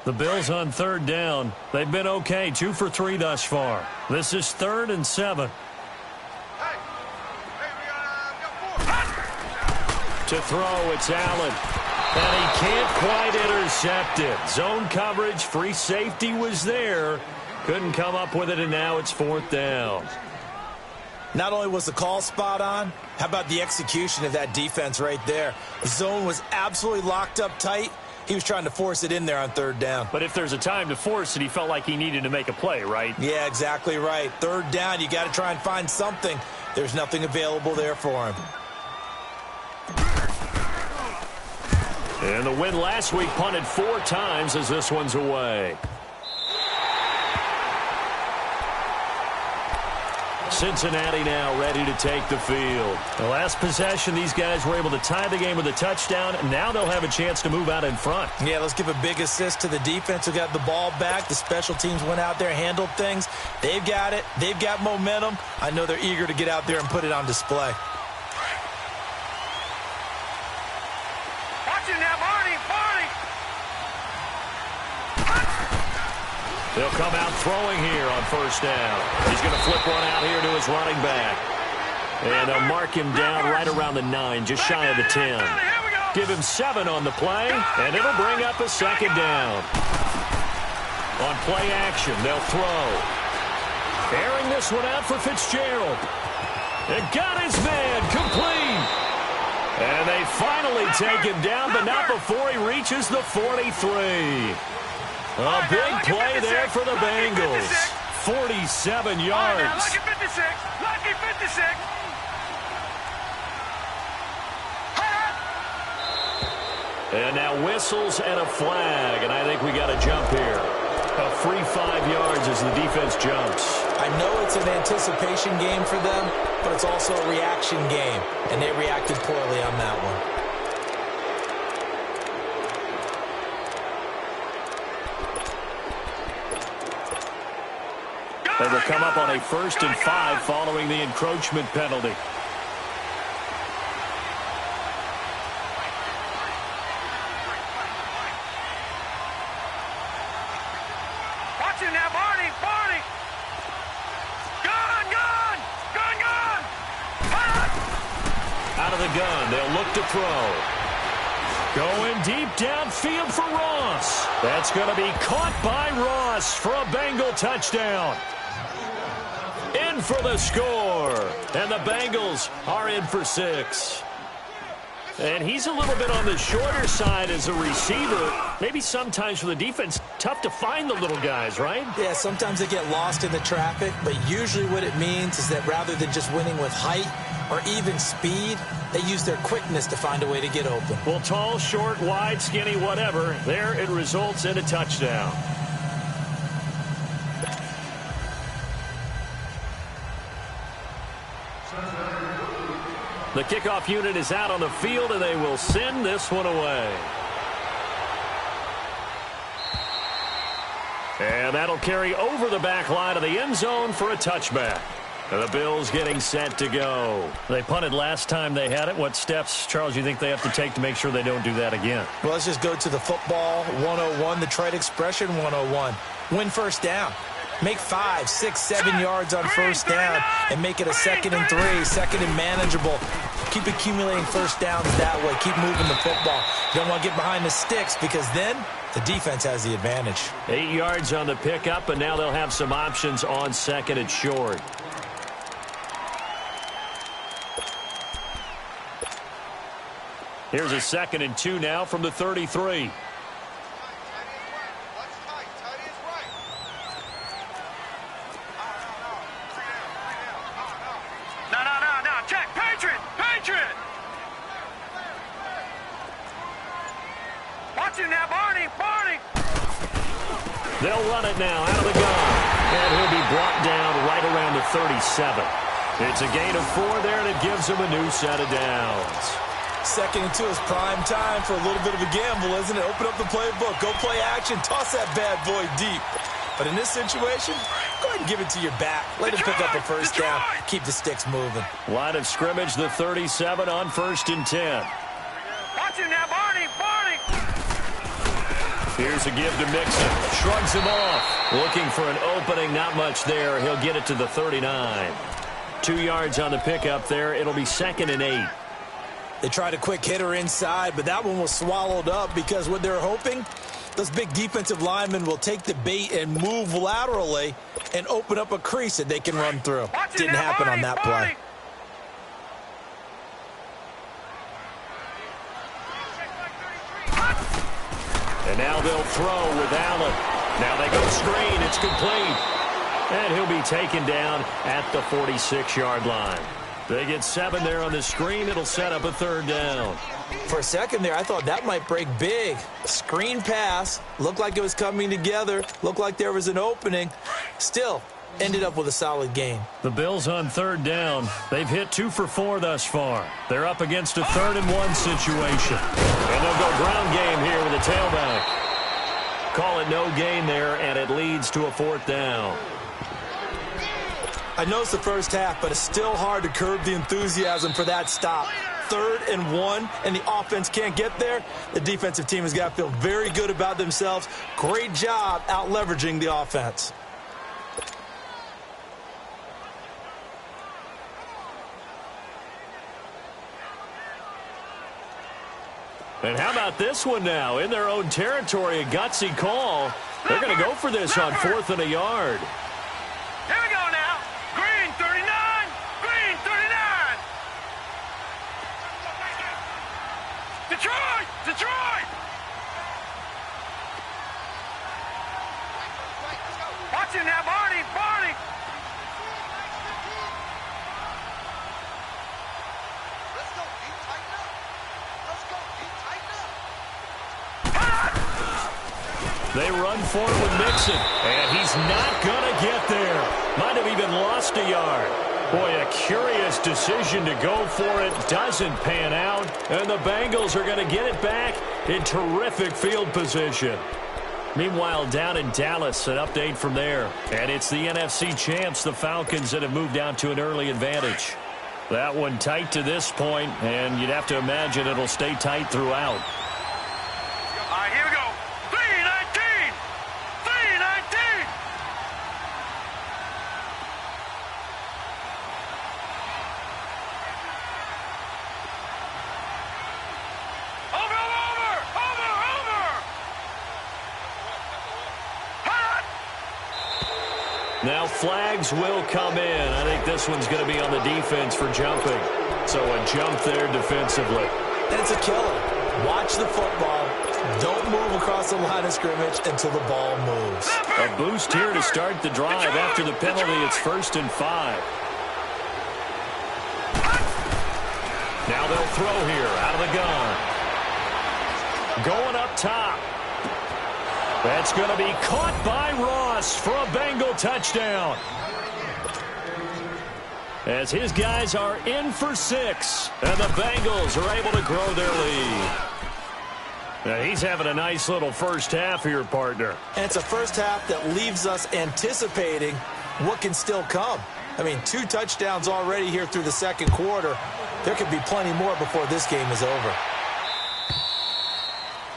The Bills on third down. They've been okay, 2 for 3 thus far. This is 3rd and 7. To throw, it's Allen. And he can't quite intercept it. Zone coverage, free safety was there. Couldn't come up with it, and now it's 4th down. Not only was the call spot on, how about the execution of that defense right there? The zone was absolutely locked up tight. He was trying to force it in there on 3rd down. But if there's a time to force it, he felt like he needed to make a play, right? Yeah, exactly right. 3rd down, you got to try and find something. There's nothing available there for him. And the win last week punted 4 times as this one's away. Cincinnati now ready to take the field. The last possession, these guys were able to tie the game with a touchdown, and now they'll have a chance to move out in front. Yeah, let's give a big assist to the defense who got the ball back. The special teams went out there, handled things. They've got it. They've got momentum. I know they're eager to get out there and put it on display. They'll come out throwing here on 1st down. He's going to flip one out here to his running back. And they'll mark him down right around the 9, just shy of the 10. Give him 7 on the play, and it'll bring up a 2nd down. On play action, they'll throw. Airing this one out for Fitzgerald. And got his man complete. And they finally take him down, but not before he reaches the 43. A big play there for the Bengals. 47 yards. Lucky 56. Lucky 56. And now whistles and a flag, and I think we got a jump here. A free 5 yards as the defense jumps. I know it's an anticipation game for them, but it's also a reaction game, and they reacted poorly on that one. They will come up on a 1st and 5 following the encroachment penalty. Watch him now, Barney! Barney! Gun! Gun! Gun! Gun! Out of the gun, they'll look to throw. Going deep downfield for Ross. That's going to be caught by Ross for a Bengal touchdown. In for the score. And the Bengals are in for 6. And he's a little bit on the shorter side as a receiver. Maybe sometimes for the defense, tough to find the little guys, right? Yeah, sometimes they get lost in the traffic, but usually what it means is that rather than just winning with height or even speed, they use their quickness to find a way to get open. Well, tall, short, wide, skinny, whatever, there it results in a touchdown. The kickoff unit is out on the field, and they will send this one away. And that'll carry over the back line of the end zone for a touchback. And the Bills getting set to go. They punted last time they had it. What steps, Charles, you think they have to take to make sure they don't do that again? Well, let's just go to the football 101, the trade expression 101. Win 1st down. Make 5, 6, 7 yards on 1st down and make it a 2nd and 3, 2nd and manageable. Keep accumulating 1st downs that way. Keep moving the football. You don't want to get behind the sticks because then the defense has the advantage. 8 yards on the pickup, and now they'll have some options on 2nd and short. Here's a 2nd and 2 now from the 33. Now, Barney! Barney! They'll run it now out of the gun. And he'll be brought down right around the 37. It's a gain of 4 there, and it gives him a new set of downs. 2nd and 2 is prime time for a little bit of a gamble, isn't it? Open up the playbook. Go play action. Toss that bad boy deep. But in this situation, go ahead and give it to your back. Let him pick up a 1st down. Keep the sticks moving. Line of scrimmage, the 37 on 1st and 10. Watch him now, Barney! Barney! Here's a give to Mixon. Shrugs him off. Looking for an opening. Not much there. He'll get it to the 39. 2 yards on the pickup there. It'll be 2nd and 8. They tried a quick hitter inside, but that one was swallowed up because what they're hoping, those big defensive linemen will take the bait and move laterally and open up a crease that they can run through. Didn't happen on that play. And now they'll throw with Allen. Now they go screen. It's complete. And he'll be taken down at the 46-yard line. They get 7 there on the screen. It'll set up a 3rd down. For a second there, I thought that might break big. Screen pass. Looked like it was coming together. Looked like there was an opening. Still, ended up with a solid game. The Bills on 3rd down. They've hit 2 for 4 thus far. They're up against a 3rd and 1 situation. And they'll go ground game here with a tailback. Call it no gain there, and it leads to a 4th down. I know it's the first half, but it's still hard to curb the enthusiasm for that stop. 3rd and 1, and the offense can't get there. The defensive team has got to feel very good about themselves. Great job out leveraging the offense. And how about this one now? In their own territory, a gutsy call. They're going to go for this on 4th and a yard. Here we go now. Green 39. Green 39. Detroit. Detroit. Watch it now, Barney. Barney. Let's go. Keep tighten up. Let's go. Keep tighten up. They run for it with Mixon, and he's not going to get there. Might have even lost a yard. Boy, a curious decision to go for it. Doesn't pan out, and the Bengals are going to get it back in terrific field position. Meanwhile, down in Dallas, an update from there. And it's the NFC champs, the Falcons, that have moved out to an early advantage. That one tight to this point, and you'd have to imagine it'll stay tight throughout. All right, here we go. 319. 319. Over. Hot. Now flags will come in. I think this one's going to be on the defense for jumping. So a jump there defensively. And it's a killer. Watch the football. Don't move across the line of scrimmage until the ball moves. A boost here to start the drive. After the penalty, it's 1st and 5. Now they'll throw here out of the gun. Going up top. That's going to be caught by Ross for a Bengal touchdown. As his guys are in for 6, and the Bengals are able to grow their lead. Now he's having a nice little first half here, partner. And it's a first half that leaves us anticipating what can still come. I mean, 2 touchdowns already here through the 2nd quarter. There could be plenty more before this game is over.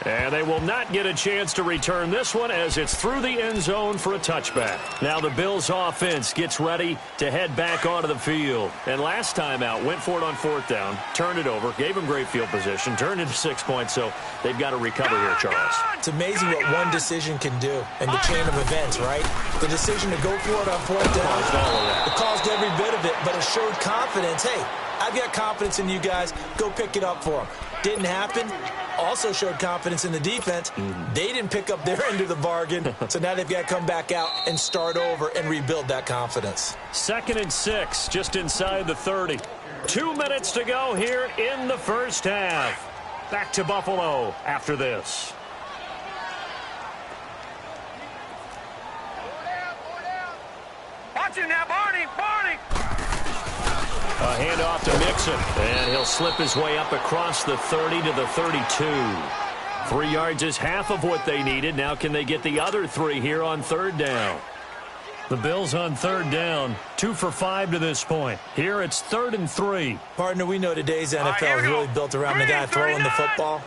And they will not get a chance to return this one as it's through the end zone for a touchback. Now the Bills offense gets ready to head back onto the field. And last time out, went for it on 4th down, turned it over, gave them great field position, turned into 6 points, so they've got to recover here, Charles. It's amazing what one decision can do in the chain of events, right? The decision to go for it on 4th down, it caused every bit of it, but it showed confidence. Hey, I've got confidence in you guys. Go pick it up for them. Didn't happen. Also showed confidence in the defense. They didn't pick up their end of the bargain, so now they've got to come back out and start over and rebuild that confidence. 2nd and 6, just inside the 30. 2 minutes to go here in the first half. Back to Buffalo after this. Watch it now, Barney. Barney. A handoff to Mixon, and he'll slip his way up across the 30 to the 32. 3 yards is half of what they needed. Now can they get the other 3 here on 3rd down? The Bills on 3rd down, 2 for 5 to this point. Here it's 3rd and 3. Partner, we know today's NFL is really built around the guy throwing the football.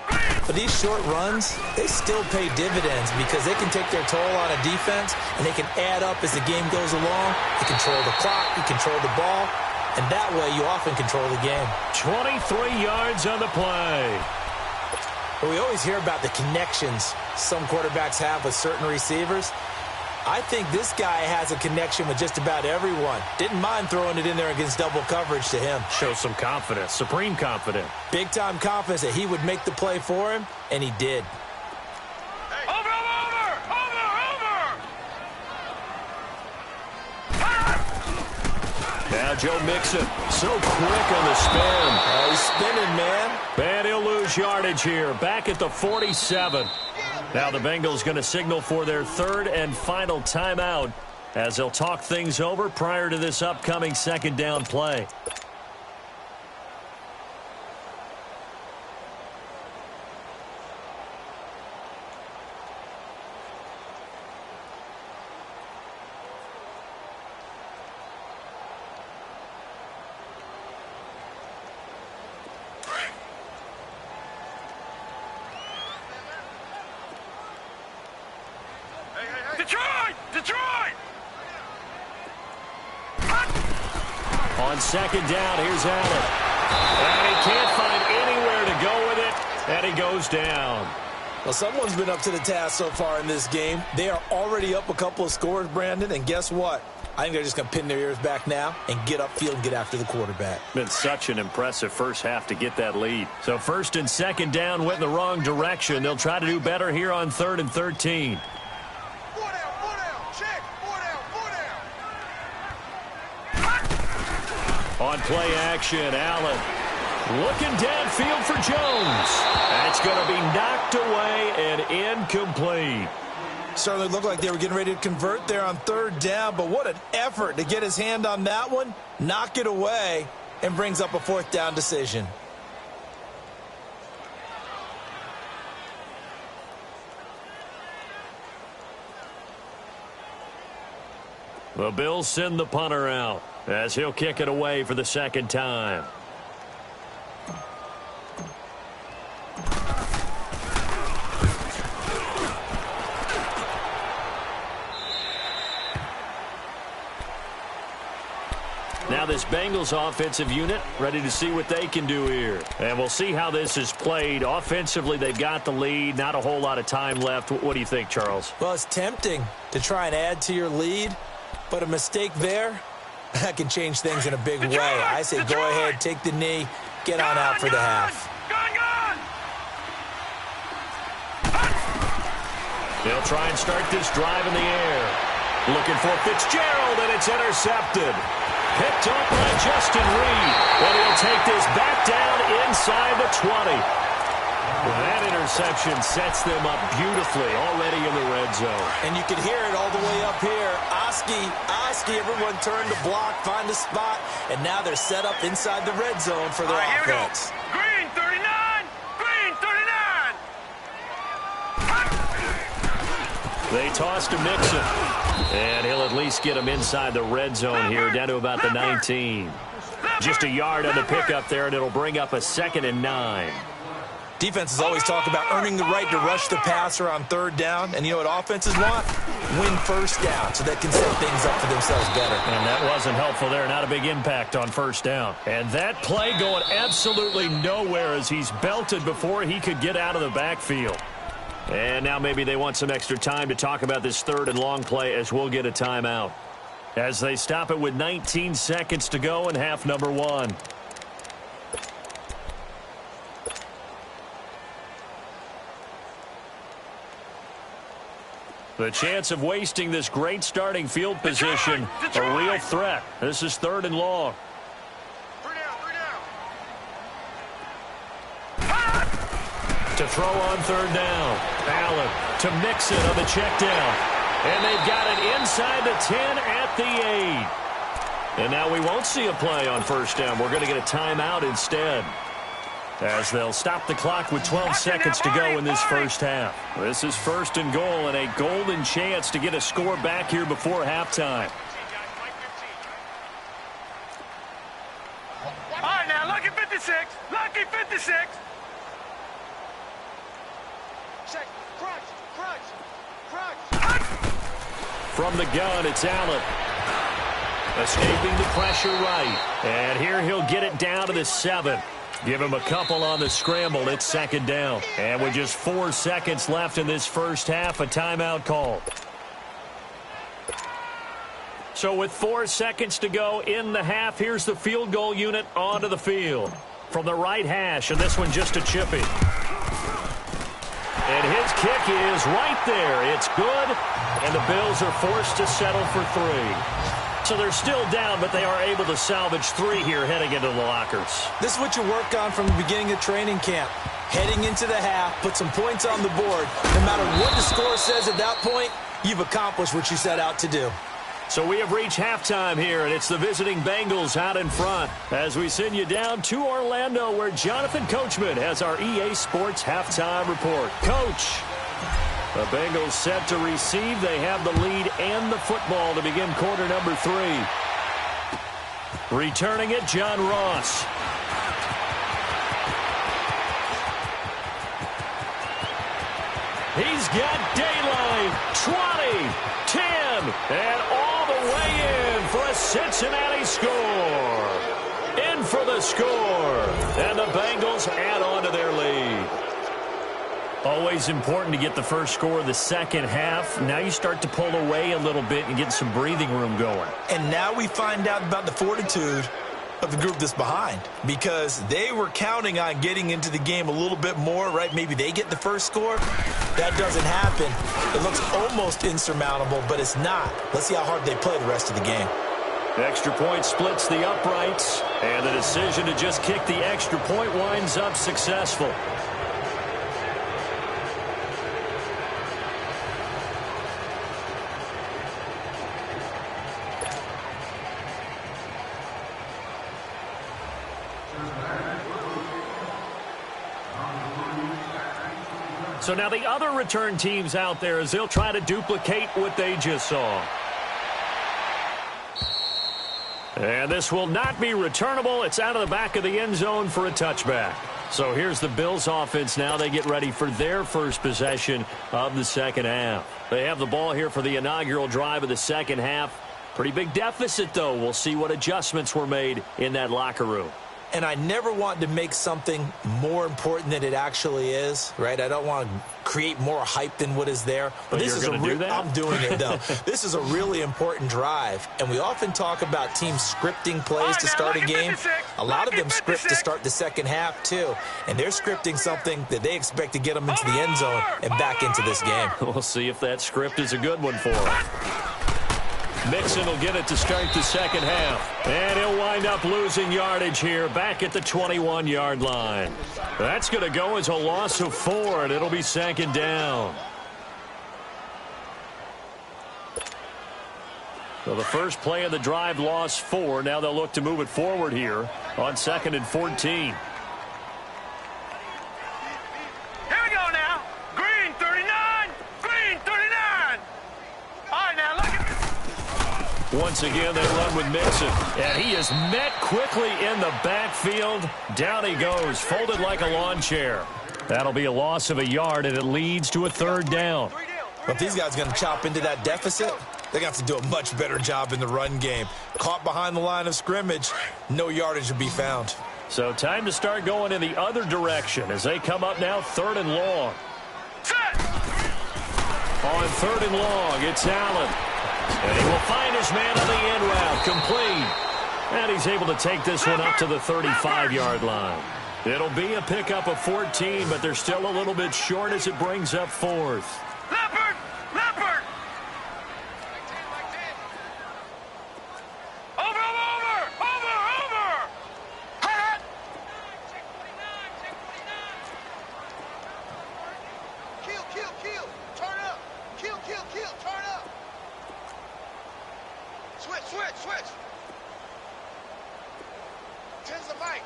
But these short runs, they still pay dividends because they can take their toll on a defense and they can add up as the game goes along. You control the clock, you control the ball, and that way you often control the game. 23 yards on the play. But we always hear about the connections some quarterbacks have with certain receivers. I think this guy has a connection with just about everyone. Didn't mind throwing it in there against double coverage to him. Shows some confidence, supreme confidence. Big-time confidence that he would make the play for him, and he did. Hey. Over! Now Joe Mixon, so quick on the spin. Oh, he's spinning, man. And he'll lose yardage here, back at the 47. Now the Bengals going to signal for their third and final timeout as they'll talk things over prior to this upcoming second down play. Detroit! On second down, here's Allen. And he can't find anywhere to go with it, and he goes down. Well, someone's been up to the task so far in this game. They are already up a couple of scores, Brandon, and guess what? I think they're just going to pin their ears back now and get upfield and get after the quarterback. Been such an impressive first half to get that lead. So first and second down went in the wrong direction. They'll try to do better here on 3rd and 13. On play action, Allen looking downfield for Jones. That's going to be knocked away and incomplete. Certainly looked like they were getting ready to convert there on 3rd down, but what an effort to get his hand on that one, knock it away, and brings up a 4th down decision. The Bills send the punter out as he'll kick it away for the second time. Now this Bengals offensive unit ready to see what they can do here. And we'll see how this is played. Offensively, they've got the lead. Not a whole lot of time left. What do you think, Charles? Well, it's tempting to try and add to your lead, but a mistake there, that can change things in a big way. I say go ahead, take the knee, get on out for the half. They'll try and start this drive in the air. Looking for Fitzgerald, and it's intercepted. Picked up by Justin Reed. But he'll take this back down inside the 20. Well, that interception sets them up beautifully already in the red zone. And you can hear it all the way up here. Oski, everyone turned to block, find a spot, and now they're set up inside the red zone for their offense. Green 39! Green 39! They toss to Mixon. And he'll at least get him inside the red zone here, down to about the 19. Just a yard on the pickup there, and it'll bring up a 2nd and 9. Defenses always talk about earning the right to rush the passer on 3rd down. And you know what offenses want? Win 1st down so they can set things up for themselves better. And that wasn't helpful there. Not a big impact on 1st down. And that play going absolutely nowhere as he's belted before he could get out of the backfield. And now maybe they want some extra time to talk about this 3rd and long play as we'll get a timeout. As they stop it with 19 seconds to go in half number 1. The chance of wasting this great starting field position, a real threat. This is 3rd and long. 3 down. To throw on 3rd down. Allen to Mixon on the check down. And they've got it inside the 10 at the 8. And now we won't see a play on 1st down. We're going to get a timeout instead, as they'll stop the clock with 12 seconds to go in this first half. This is 1st and goal and a golden chance to get a score back here before halftime. All right, now, lucky 56. Lucky 56. From the gun, it's Allen. Escaping the pressure right. And here he'll get it down to the 7. Give him a couple on the scramble. It's second down. And with just 4 seconds left in this first half, a timeout call. So with 4 seconds to go in the half, here's the field goal unit onto the field. From the right hash, and this one just a chippy. And his kick is right there. It's good, and the Bills are forced to settle for 3. So they're still down, but they are able to salvage 3 here heading into the lockers. This is what you work on from the beginning of training camp. Heading into the half, put some points on the board. No matter what the score says at that point, you've accomplished what you set out to do. So we have reached halftime here, and it's the visiting Bengals out in front as we send you down to Orlando, where Jonathan Coachman has our EA Sports halftime report. Coach, the Bengals set to receive. They have the lead and the football to begin quarter number 3. Returning it, John Ross. He's got daylight. 20, 10, and all the way in for a Cincinnati score. In for the score. And the Bengals add on to their lead. Always important to get the first score of the second half. Now you start to pull away a little bit and get some breathing room going. And now we find out about the fortitude of the group that's behind, because they were counting on getting into the game a little bit more, right? Maybe they get the first score. That doesn't happen. It looks almost insurmountable, but it's not. Let's see how hard they play the rest of the game. The extra point splits the uprights, and the decision to just kick the extra point winds up successful. So now the other return teams out there as they'll try to duplicate what they just saw. And this will not be returnable. It's out of the back of the end zone for a touchback. So here's the Bills offense now. They get ready for their first possession of the second half. They have the ball here for the inaugural drive of the second half. Pretty big deficit, though. We'll see what adjustments were made in that locker room. And I never want to make something more important than it actually is, right? I don't want to create more hype than what is there. But this is I'm doing it, though. This is a really important drive. And we often talk about teams scripting plays to start a game. A lot of them script to start the second half, too. And they're scripting something that they expect to get them into the end zone and back into this game. We'll see if that script is a good one for them. Mixon will get it to start the second half. And he'll wind up losing yardage here back at the 21-yard line. That's going to go as a loss of 4, and it'll be second down. So the first play of the drive lost 4. Now they'll look to move it forward here on 2nd and 14. Once again, they run with Mixon. And he is met quickly in the backfield. Down he goes, folded like a lawn chair. That'll be a loss of a yard, and it leads to a third down. But if these guys are going to chop into that deficit, they're going to have to do a much better job in the run game. Caught behind the line of scrimmage, no yardage to be found. So time to start going in the other direction as they come up now 3rd and long. On 3rd and long, it's Allen. And he will find his man on the end route, complete. And he's able to take this one up to the 35-yard line. It'll be a pickup of 14, but they're still a little bit short as it brings up 4th. Leopard! Leopard! Over! Hot! Kill! Turn up! Kill! Turn up! Switch! Tens the mic!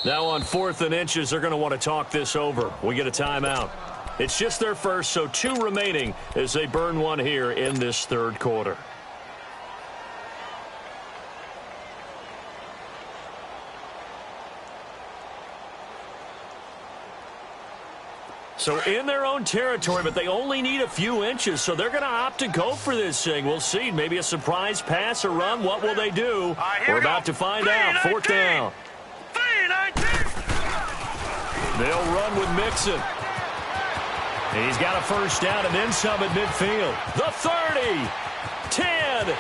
Now on 4th and inches, they're going to want to talk this over. We get a timeout. It's just their first, so 2 remaining as they burn one here in this third quarter. So in their own territory, but they only need a few inches, so they're going to opt to go for this thing. We'll see. Maybe a surprise pass or run. What will they do? We're about to find out. 4th down. They'll run with Mixon. He's got a 1st down and then some at midfield. The 30, 10, and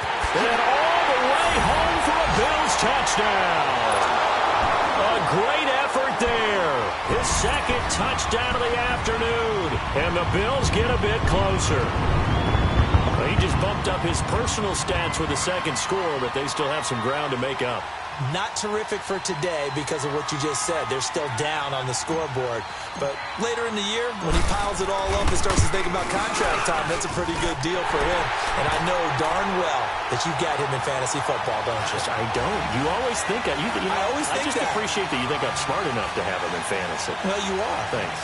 all the way home for a Bills touchdown. A great effort there. His 2nd touchdown of the afternoon. And the Bills get a bit closer. He just bumped up his personal stats with the 2nd score, but they still have some ground to make up. Not terrific for today because of what you just said. They're still down on the scoreboard. But later in the year, when he piles it all up and starts to think about contract time, that's a pretty good deal for him. And I know darn well that you got him in fantasy football, don't you? I don't. You always think that. I just appreciate that you think I'm smart enough to have him in fantasy. Well, you are. Thanks.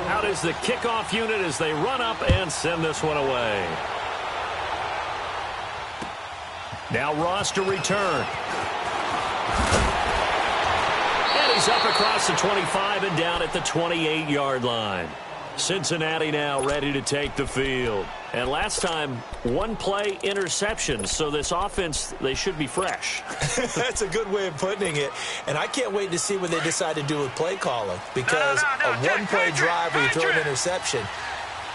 Out is the kickoff unit as they run up and send this one away. Now Ross to return. And he's up across the 25 and down at the 28-yard line. Cincinnati now ready to take the field. And last time, 1 play interception. So this offense, they should be fresh. That's a good way of putting it. And I can't wait to see what they decide to do with play calling. Because a 1-play drive where you throw an interception,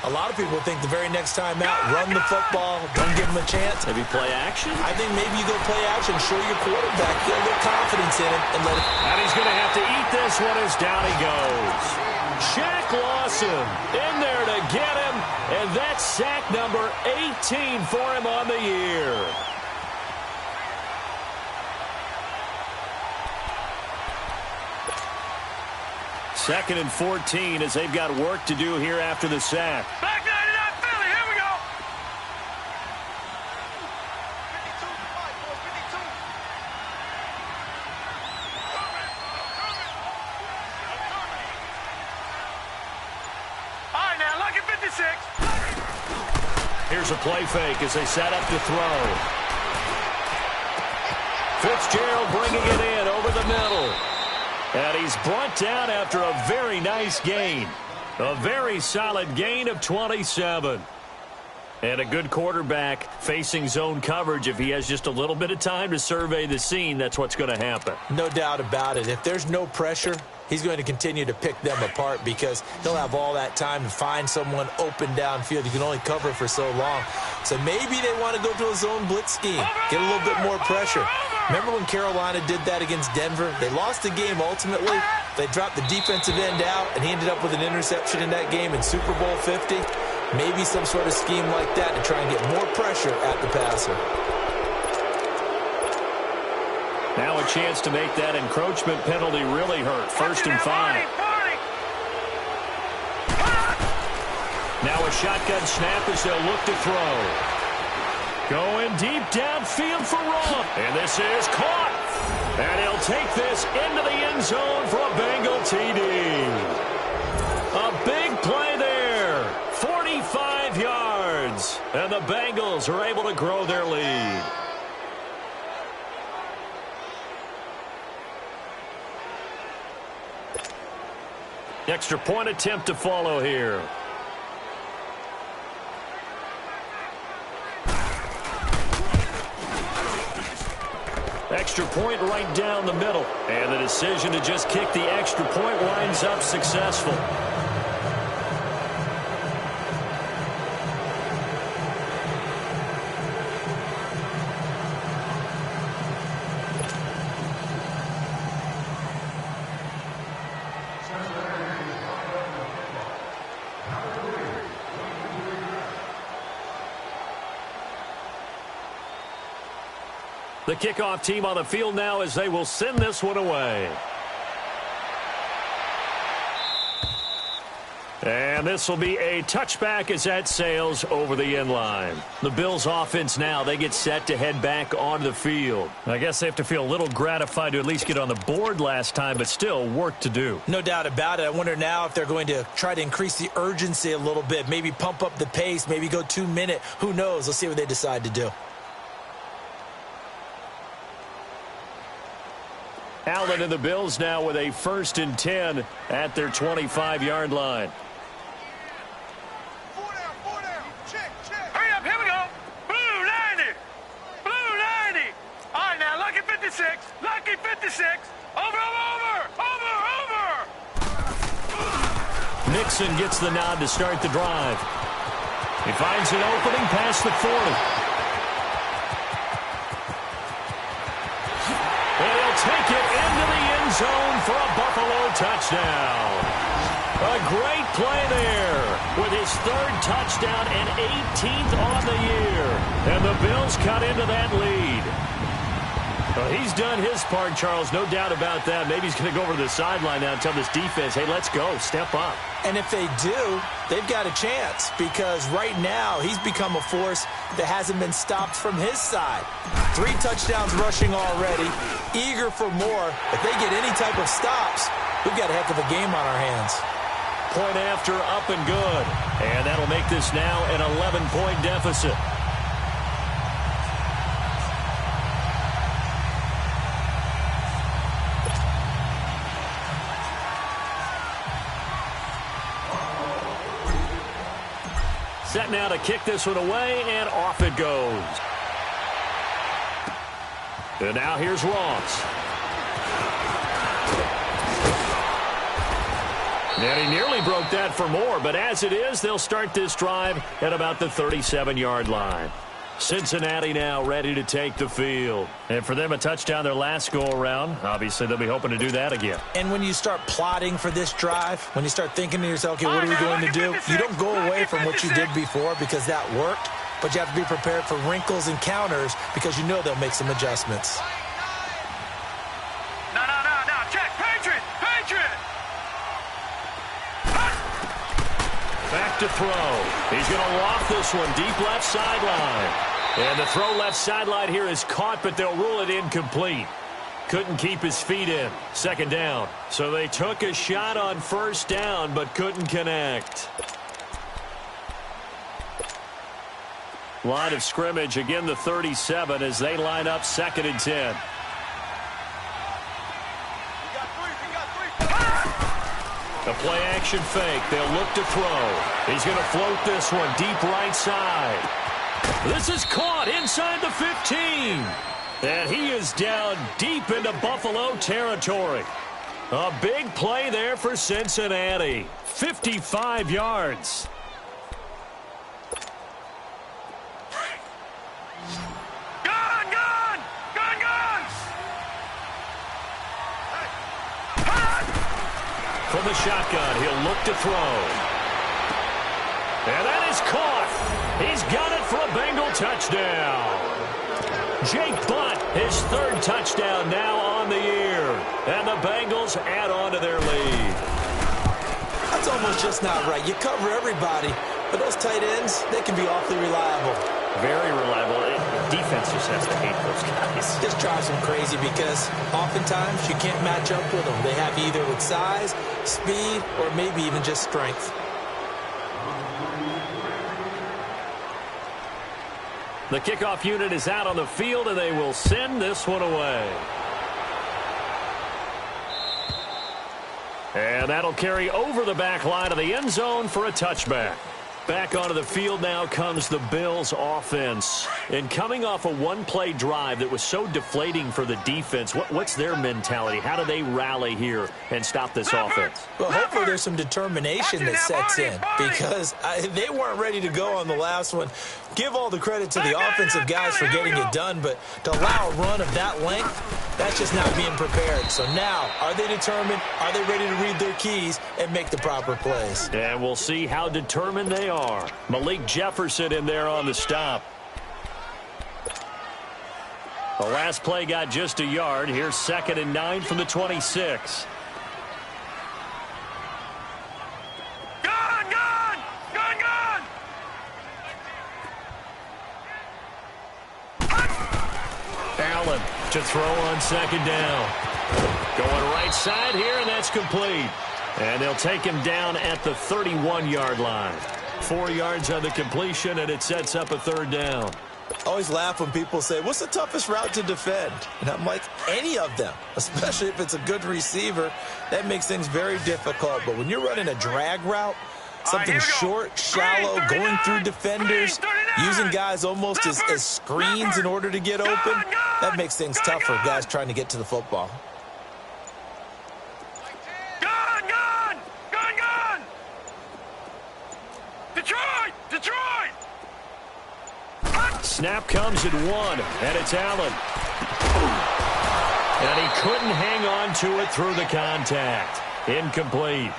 a lot of people think the very next time out, run the football, don't give them a chance. Maybe play action? I think maybe you go play action, show your quarterback, get a little confidence in him, and let it. And he's going to have to eat this one as down he goes. Shaq Lawson in there to get him, and that's sack number 18 for him on the year. Second and 14 as they've got work to do here after the sack. Back 99 Philly, here we go. 52, fight, boys, 52. All right, now, look at 56. Here's a play fake as they set up to throw. Fitzgerald bringing it in over the middle. And he's brought down after a very nice gain. A very solid gain of 27. And a good quarterback facing zone coverage. If he has just a little bit of time to survey the scene, that's what's going to happen. No doubt about it. If there's no pressure, he's going to continue to pick them apart because he'll have all that time to find someone open downfield. You can only cover for so long. So maybe they want to go to a zone blitz scheme, get a little bit more pressure. Remember when Carolina did that against Denver? They lost the game ultimately. They dropped the defensive end out, and he ended up with an interception in that game in Super Bowl 50. Maybe some sort of scheme like that to try and get more pressure at the passer. Now a chance to make that encroachment penalty really hurt. 1st and 5. Now a shotgun snap as they'll look to throw. Going deep downfield for Ross. And this is caught. And he'll take this into the end zone for a Bengal TD. A big play there. 45 yards. And the Bengals are able to grow their lead. Extra point attempt to follow here. Extra point right down the middle. And the decision to just kick the extra point winds up successful. The kickoff team on the field now as they will send this one away. And this will be a touchback as that sails over the end line. The Bills offense now, they get set to head back onto the field. I guess they have to feel a little gratified to at least get on the board last time, but still work to do. No doubt about it. I wonder now if they're going to try to increase the urgency a little bit, maybe pump up the pace, maybe go 2-minute. Who knows? Let's see what they decide to do. Allen and the Bills now with a 1st and 10 at their 25-yard line. 4 down. Check. Hurry up, here we go. Blue 90. Blue 90. All right, now, lucky 56. Lucky 56. Over. Nixon gets the nod to start the drive. He finds an opening past the 40. And he'll take it into the end zone for a Buffalo touchdown. A great play there with his 3rd touchdown and 18th on the year. And the Bills cut into that lead. Well, he's done his part, Charles, no doubt about that. Maybe he's going to go over to the sideline now and tell this defense, hey, let's go, step up. And if they do, they've got a chance because right now he's become a force that hasn't been stopped from his side. 3 touchdowns rushing already, eager for more. If they get any type of stops, we've got a heck of a game on our hands. Point after, up and good. And that'll make this now an 11-point deficit. Set now to kick this one away, and off it goes. And now here's Ross. And he nearly broke that for more, but as it is, they'll start this drive at about the 37-yard line. Cincinnati now ready to take the field. And for them, a touchdown their last go-around. Obviously, they'll be hoping to do that again. And when you start plotting for this drive, when you start thinking to yourself, okay, what are we going to do? You don't go away from what you did before because that worked, but you have to be prepared for wrinkles and counters because you know they'll make some adjustments. No. Check. Patriot. Back to throw. He's going to loft this one deep left sideline. And the throw left sideline here is caught, but they'll rule it incomplete. Couldn't keep his feet in. 2nd down. So they took a shot on 1st down, but couldn't connect. Line of scrimmage, again the 37 as they line up 2nd and 10. A play-action fake. They'll look to throw. He's going to float this one deep right side. This is caught inside the 15. And he is down deep into Buffalo territory. A big play there for Cincinnati. 55 yards. From the shotgun, he'll look to throw. And that is caught. He's got it for a Bengal touchdown. Jake Butt, his 3rd touchdown now on the year. And the Bengals add on to their lead. That's almost just not right. You cover everybody, but those tight ends, they can be awfully reliable. Very reliable. Defense just has to hate those guys. This drives them crazy because oftentimes you can't match up with them. They have either with size, speed, or maybe even just strength. The kickoff unit is out on the field, and they will send this one away. And that'll carry over the back line of the end zone for a touchback. Back onto the field now comes the Bills offense. And coming off a one-play drive that was so deflating for the defense, what's their mentality? How do they rally here and stop this offense? Well, hopefully there's some determination that sets in because they weren't ready to go on the last one. Give all the credit to the offensive guys for getting it done, but to allow a run of that length, that's just not being prepared. So now, are they determined? Are they ready to read their keys and make the proper plays? And we'll see how determined they are. Malik Jefferson in there on the stop. The last play got just a yard. Here's 2nd and 9 from the 26. Allen to throw on 2nd down. Going right side here, and that's complete. And they'll take him down at the 31-yard line. 4 yards on the completion, and it sets up a 3rd down. I always laugh when people say, what's the toughest route to defend? And I'm like, any of them, especially if it's a good receiver. That makes things very difficult. But when you're running a drag route, something short, shallow, going through defenders, using guys almost as screens in order to get open, that makes things tough for guys trying to get to the football. Gone! Detroit! Snap comes at 1, and it's Allen. And he couldn't hang on to it through the contact. Incomplete.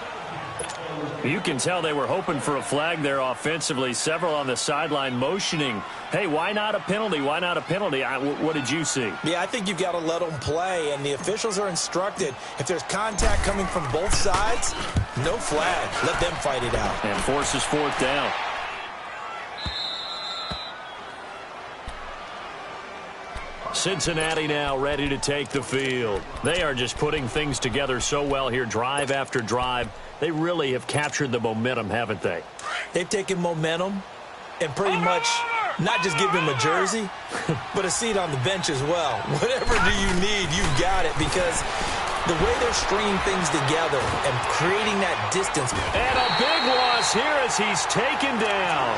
You can tell they were hoping for a flag there offensively. Several on the sideline motioning, hey, why not a penalty? Why not a penalty? What did you see? Yeah, I think you've got to let them play, and the officials are instructed, if there's contact coming from both sides, no flag. Let them fight it out. And forces 4th down. Cincinnati now ready to take the field. They are just putting things together so well here, drive after drive. They really have captured the momentum, haven't they? They've taken momentum and pretty much not just give him a jersey, but a seat on the bench as well. Whatever do you need, you've got it, because the way they're stringing things together and creating that distance. And a big loss here as he's taken down.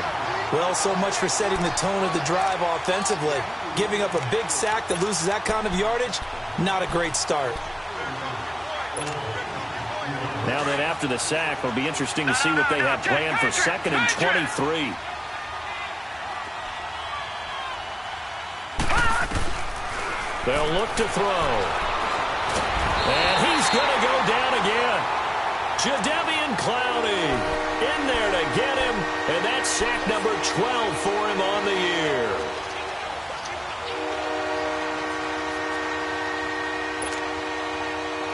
Well, so much for setting the tone of the drive offensively. Giving up a big sack that loses that kind of yardage, not a great start. Now that after the sack, it'll be interesting to see what they have planned for 2nd and 23. They'll look to throw. And he's going to go down again. Jadeveon Clowney in there to get him, and that's sack number 12 for him on the year.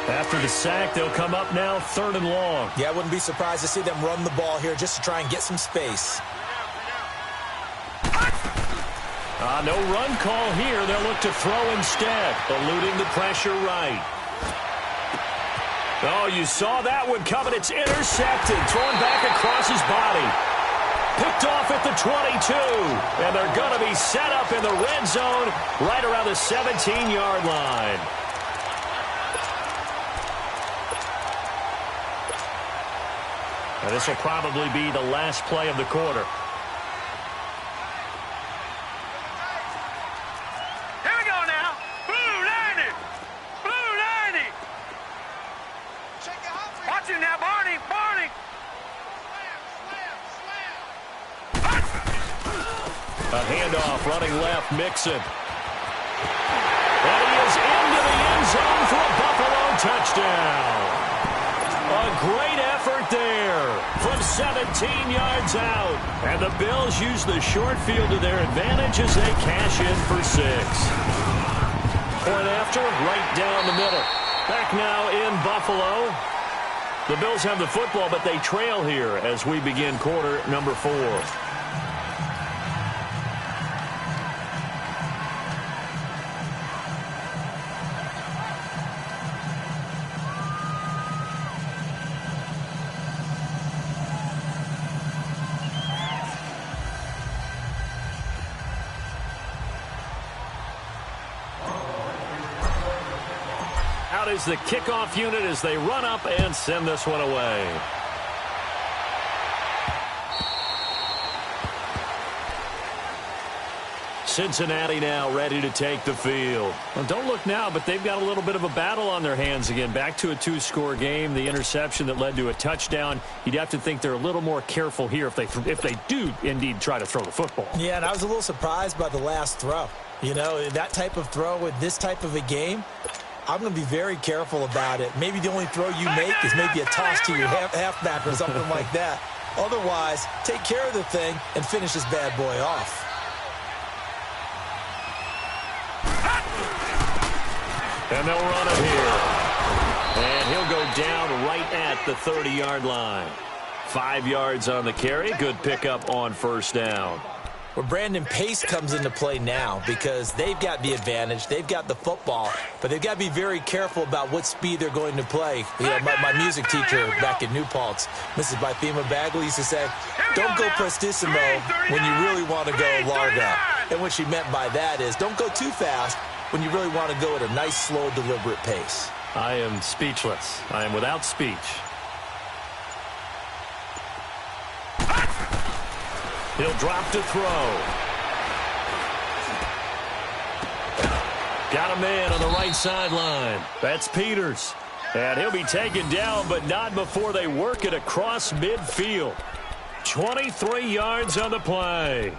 After the sack, they'll come up now 3rd and long. Yeah, I wouldn't be surprised to see them run the ball here just to try and get some space. No run call here. They'll look to throw instead, eluding the pressure right. Oh, you saw that one coming. It's intercepted, thrown back across his body. Picked off at the 22, and they're going to be set up in the red zone right around the 17-yard line. Now, this will probably be the last play of the quarter. Here we go now. Blue 90. Blue 90. Watch it now, Barney. A handoff running left, Mixon. And he is into the end zone for a Buffalo touchdown. A great effort there from 17 yards out. And the Bills use the short field to their advantage as they cash in for 6. Point after, right down the middle. Back now in Buffalo. The Bills have the football, but they trail here as we begin quarter number 4. Out is the kickoff unit as they run up and send this one away. Cincinnati now ready to take the field. Well, don't look now, but they've got a little bit of a battle on their hands again. Back to a 2-score game. The interception that led to a touchdown. You'd have to think they're a little more careful here if they do indeed try to throw the football. Yeah, and I was a little surprised by the last throw. You know, that type of throw with this type of a game, I'm going to be very careful about it. Maybe the only throw you make is maybe a toss to your halfback or something like that. Otherwise, take care of the thing and finish this bad boy off. And they'll run it here. And he'll go down right at the 30-yard line. 5 yards on the carry. Good pickup on 1st down. Well, Brandon, pace comes into play now because they've got the advantage. They've got the football, but they've got to be very careful about what speed they're going to play. You know, my music teacher back in New Paltz, Mrs. Bythema Bagley, used to say, don't go prestissimo when you really want to go largo. And what she meant by that is don't go too fast when you really want to go at a nice, slow, deliberate pace. I am speechless. I am without speech. He'll drop to throw. Got a man on the right sideline. That's Peters. And he'll be taken down, but not before they work it across midfield. 23 yards on the play.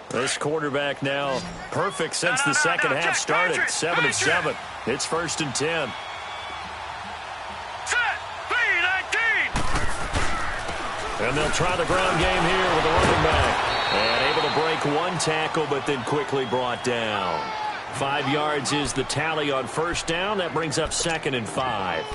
This quarterback now perfect since the second half started. 7 of 7. It's 1st and 10. Set. 3-19. And they'll try the ground game here with a running back. And able to break one tackle, but then quickly brought down. 5 yards is the tally on 1st down. That brings up 2nd and 5.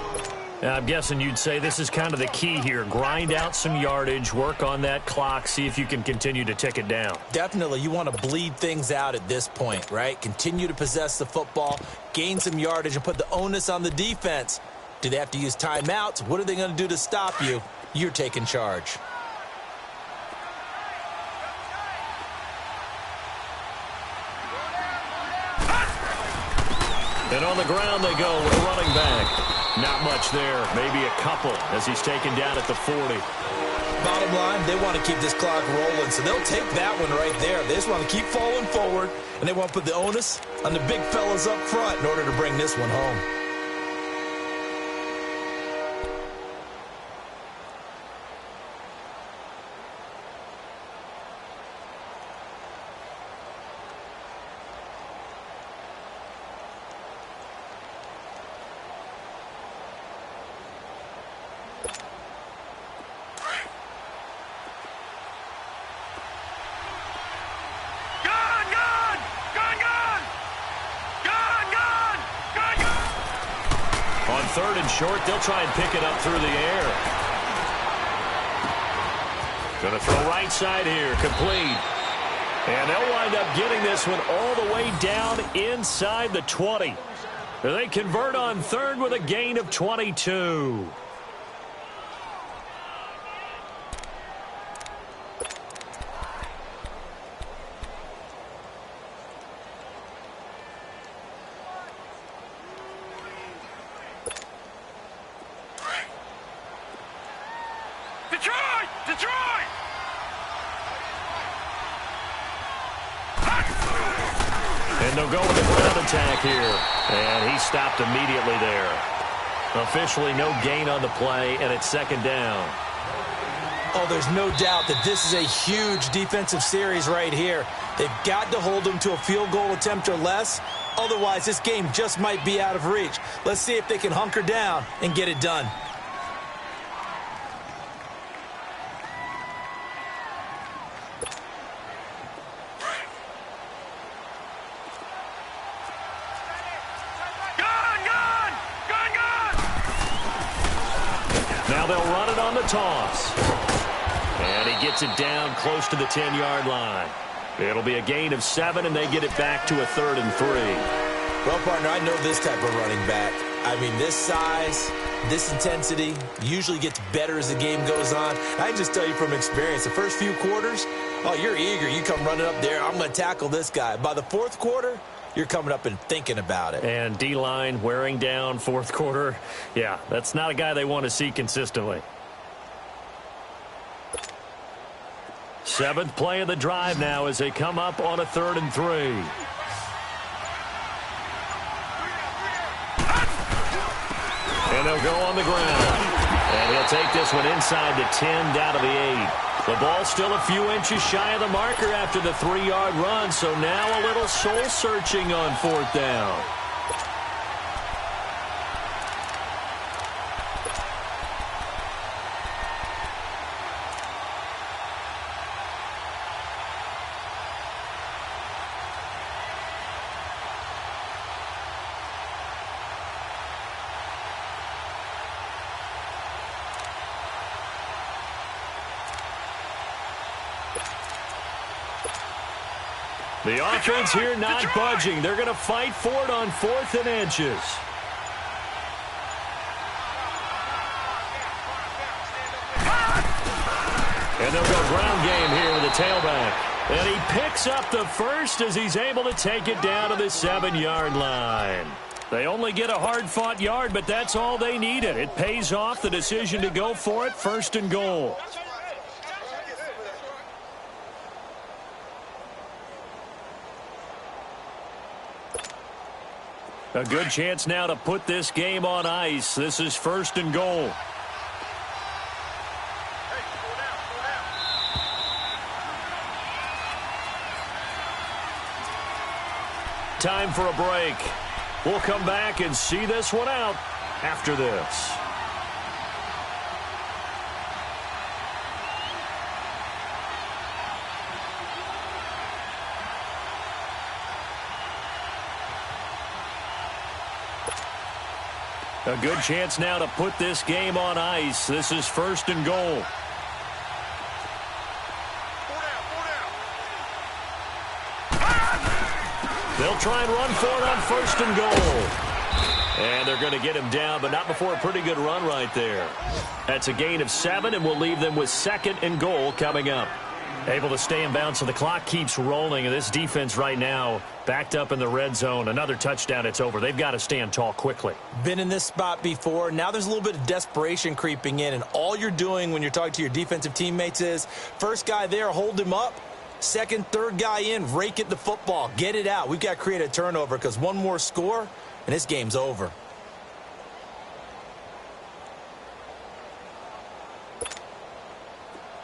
I'm guessing you'd say this is kind of the key here. Grind out some yardage, work on that clock, see if you can continue to tick it down. Definitely. You want to bleed things out at this point, right? Continue to possess the football, gain some yardage, and put the onus on the defense. Do they have to use timeouts? What are they going to do to stop you? You're taking charge. And on the ground they go with a running back. Not much there, maybe a couple as he's taken down at the 40. Bottom line, they want to keep this clock rolling, so they'll take that one right there. They just want to keep falling forward, and they want to put the onus on the big fellas up front in order to bring this one home. On 3rd and short, they'll try and pick it up through the air. Going to throw right side here, complete. And they'll wind up getting this one all the way down inside the 20. They convert on 3rd with a gain of 22. And they'll go with a ground attack here. And he stopped immediately there. Officially no gain on the play, and it's 2nd down. Oh, there's no doubt that this is a huge defensive series right here. They've got to hold them to a field goal attempt or less. Otherwise, this game just might be out of reach. Let's see if they can hunker down and get it done. Now they'll run it on the toss. And he gets it down close to the 10-yard line. It'll be a gain of 7, and they get it back to a 3rd and 3. Well, partner, I know this type of running back. I mean, this size, this intensity usually gets better as the game goes on. I can just tell you from experience, the first few quarters, oh, you're eager. You come running up there, I'm going to tackle this guy. By the 4th quarter, you're coming up and thinking about it. And D-line wearing down 4th quarter. Yeah, that's not a guy they want to see consistently. 7th play of the drive now as they come up on a 3rd and 3. And they'll go on the ground. And he'll take this one inside the 10, down to the 8. The ball still a few inches shy of the marker after the 3-yard run, so now a little soul-searching on 4th down. The offense here not budging. They're going to fight for it on 4th and inches. And they'll go ground game here with the tailback. And he picks up the first as he's able to take it down to the 7-yard line. They only get a hard-fought yard, but that's all they needed. It pays off the decision to go for it, 1st and goal. A good chance now to put this game on ice. This is 1st and goal. Time for a break. We'll come back and see this one out after this. A good chance now to put this game on ice. This is 1st and goal. They'll try and run for it on 1st and goal. And they're going to get him down, but not before a pretty good run right there. That's a gain of 7, and we'll leave them with 2nd and goal coming up. Able to stay in bounds, so the clock keeps rolling. And this defense right now backed up in the red zone. Another touchdown, it's over. They've got to stand tall quickly. Been in this spot before. Now there's a little bit of desperation creeping in. And all you're doing when you're talking to your defensive teammates is, first guy there, hold him up. Second, third guy in, rake at the football. Get it out. We've got to create a turnover because one more score, and this game's over.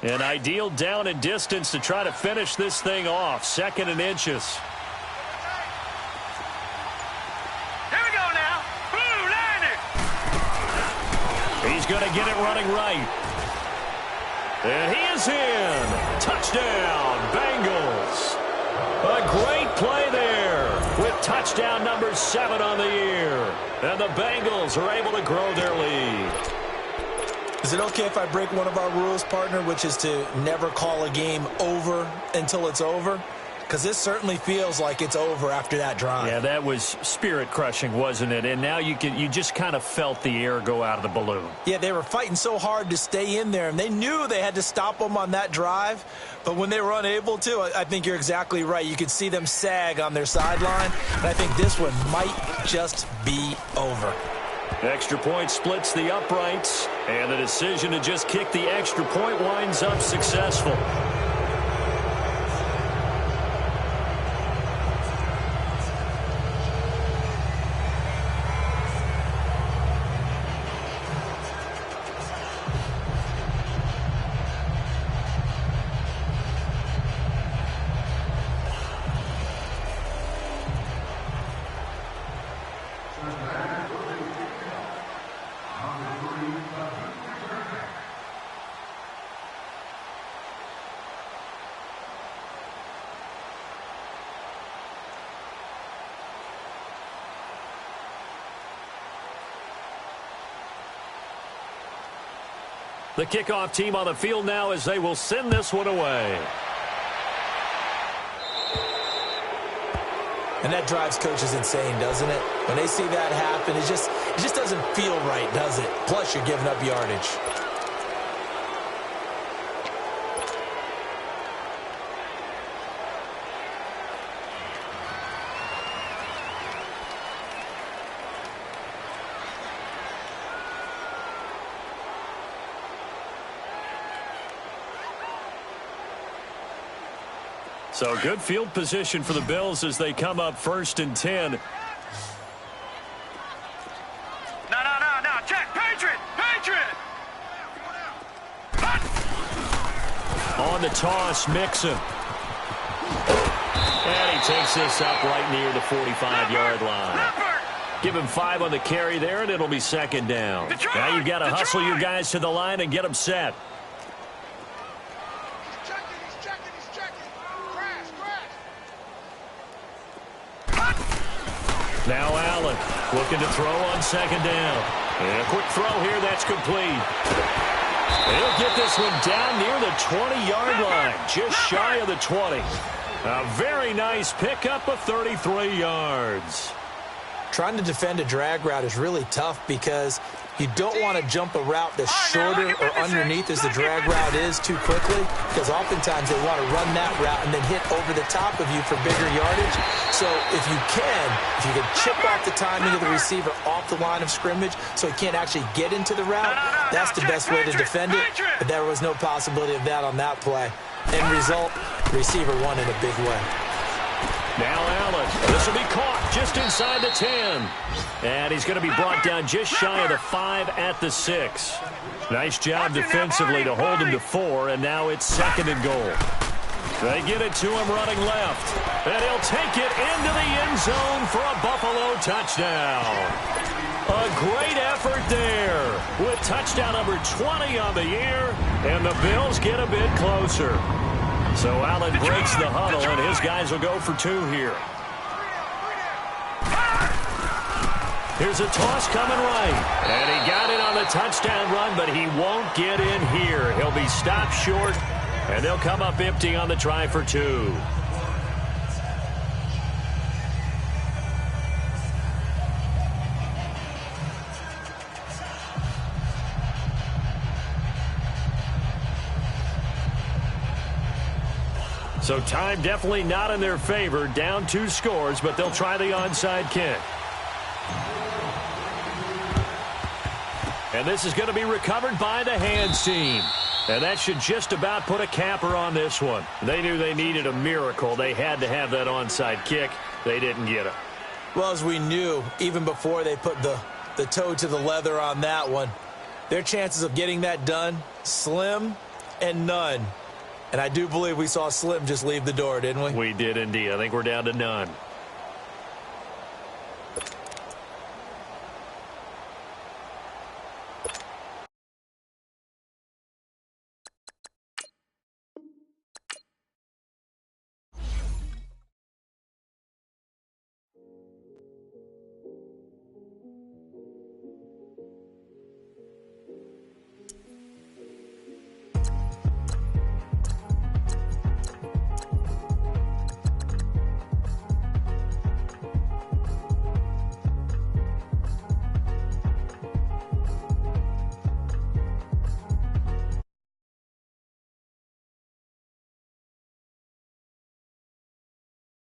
An ideal down and distance to try to finish this thing off. 2nd and inches. Here we go now. Blue 90. He's going to get it running right. And he is in. Touchdown, Bengals. A great play there with touchdown number 7 on the year. And the Bengals are able to grow their lead. Is it okay if I break one of our rules, partner, which is to never call a game over until it's over? Because this certainly feels like it's over after that drive. Yeah, that was spirit-crushing, wasn't it? And now you just kind of felt the air go out of the balloon. Yeah, they were fighting so hard to stay in there, and they knew they had to stop them on that drive. But when they were unable to, I think you're exactly right. You could see them sag on their sideline, and I think this one might just be over. Extra point splits the uprights, and the decision to just kick the extra point winds up successful. The kickoff team on the field now as they will send this one away. And that drives coaches insane, doesn't it? When they see that happen, it just doesn't feel right, does it? Plus, you're giving up yardage. So good field position for the Bills as they come up 1st and 10. No. Check. Patriot. On the toss, Mixon. And he takes this up right near the 45-yard line. Give him 5 on the carry there, and it'll be 2nd down. Now you've got to hustle your guys to the line and get them set. Now Allen looking to throw on 2nd down. And a quick throw here, that's complete. He'll get this one down near the 20-yard line, just shy of the 20. A very nice pickup of 33 yards. Trying to defend a drag route is really tough because you don't want to jump a route that's shorter or underneath as the drag route is too quickly, because oftentimes they want to run that route and then hit over the top of you for bigger yardage. So if you can chip off the timing of the receiver off the line of scrimmage so he can't actually get into the route, that's the best way to defend it. But there was no possibility of that on that play. End result, receiver won in a big way. Now Allen. This will be caught just inside the 10. And he's going to be brought down just shy of the 5 at the 6. Nice job defensively to hold him to 4, and now it's 2nd and goal. They get it to him running left. And he'll take it into the end zone for a Buffalo touchdown. A great effort there with touchdown number 20 on the year, and the Bills get a bit closer. So Allen breaks the huddle, and his guys will go for 2 here. Here's a toss coming right. And he got it on the touchdown run, but he won't get in here. He'll be stopped short, and they'll come up empty on the try for 2. So time definitely not in their favor. Down 2 scores, but they'll try the onside kick. And this is going to be recovered by the hands team. And that should just about put a capper on this one. They knew they needed a miracle. They had to have that onside kick. They didn't get it. Well, as we knew, even before they put the toe to the leather on that one, their chances of getting that done, slim and none. And I do believe we saw Slim just leave the door, didn't we? We did indeed. I think we're down to none.